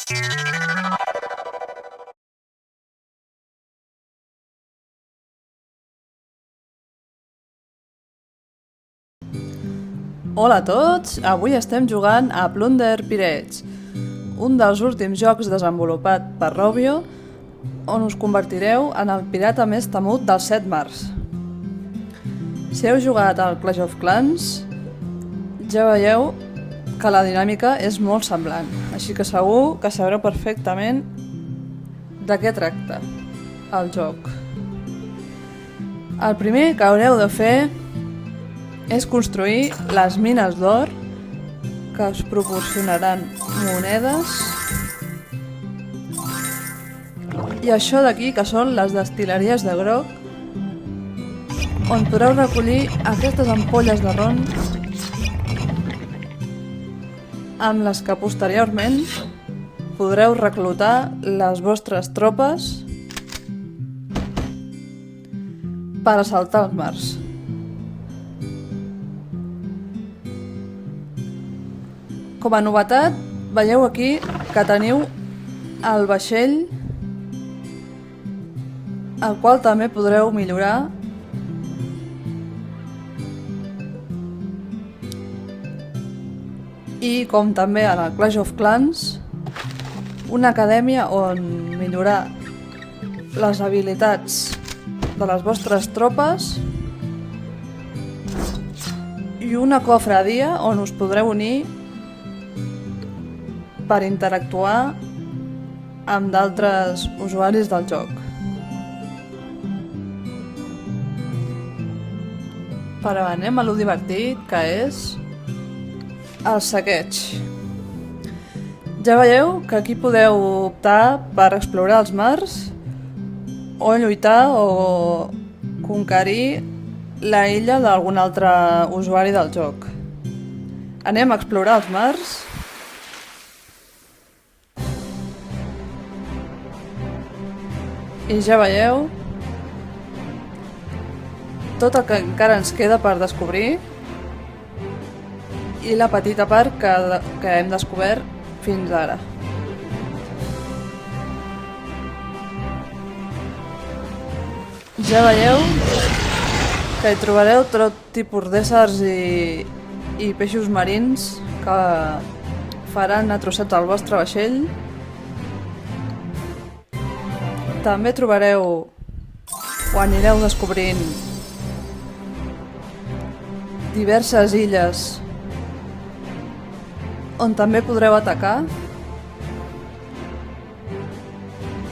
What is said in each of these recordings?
Hola a tots, avui estem jugant a Plunder Pirates, un dels últims jocs desenvolupat per Rovio, on us convertireu en el pirata més temut dels 7 mars. Si heu jugat al Clash of Clans, ja veieu que la dinàmica és molt semblant, així que segur que sabreu perfectament de què tracta el joc. El primer que haureu de fer és construir les mines d'or que us proporcionaran monedes i això d'aquí que són les destil·leries de groc on podreu recollir aquestes ampolles de ron amb les que posteriorment podreu reclutar les vostres tropes per assaltar els mars. Com a novetat, veieu aquí que teniu el vaixell, el qual també podreu millorar i com també en el Clash of Clans, una acadèmia on millorar les habilitats de les vostres tropes i una cofradia on us podreu unir per interactuar amb d'altres usuaris del joc. Però anem a lo divertit que és el saqueig. Ja veieu que aquí podeu optar per explorar els mars o lluitar o conquerir la illa d'algun altre usuari del joc. Anem a explorar els mars. I ja veieu tot el que encara ens queda per descobrir i la petita part que hem descobert fins ara. Ja veieu que hi trobareu tot tipus d'éssers i peixos marins que faran a trossets el vostre vaixell. També trobareu, o anireu descobrint, diverses illes on també podreu atacar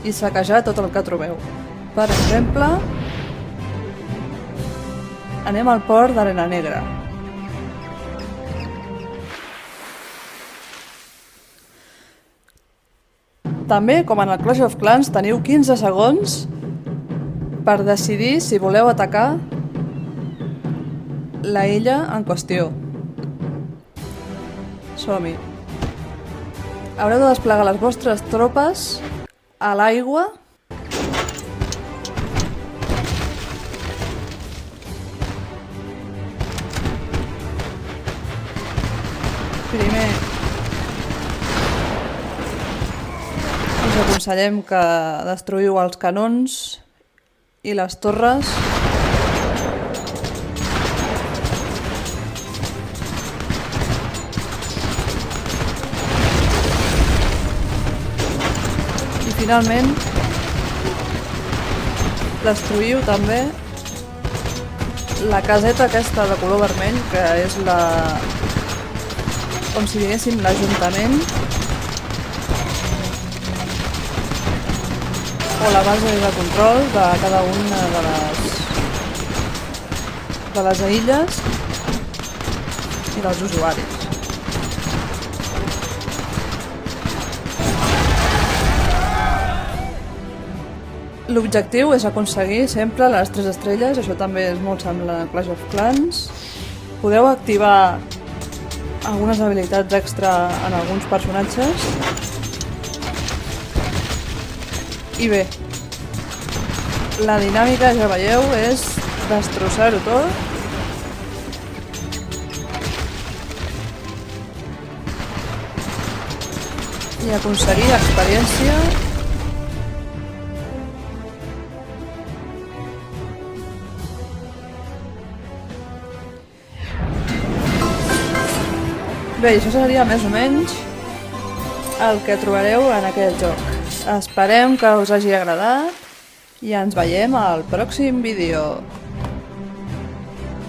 i saquejar tot el que trobeu. Per exemple, anem al port d'Arena Negra. També, com en el Clash of Clans, teniu 15 segons per decidir si voleu atacar la illa en qüestió. Som-hi. Haureu de desplegar les vostres tropes a l'aigua primer. Us aconsellem que destruïu els canons i les torres. I finalment destruïu també la caseta aquesta de color vermell, que és com si diguéssim l'Ajuntament, o la base de control de cada una de les illes i dels usuaris. L'objectiu és aconseguir sempre les 3 estrelles, això també és molt semblant a Clash of Clans. Podeu activar algunes habilitats extra en alguns personatges. I bé, la dinàmica, ja veieu, és destrossar-ho tot. i aconseguir experiència. Bé, això seria més o menys el que trobareu en aquest joc. Esperem que us hagi agradat i ens veiem al pròxim vídeo.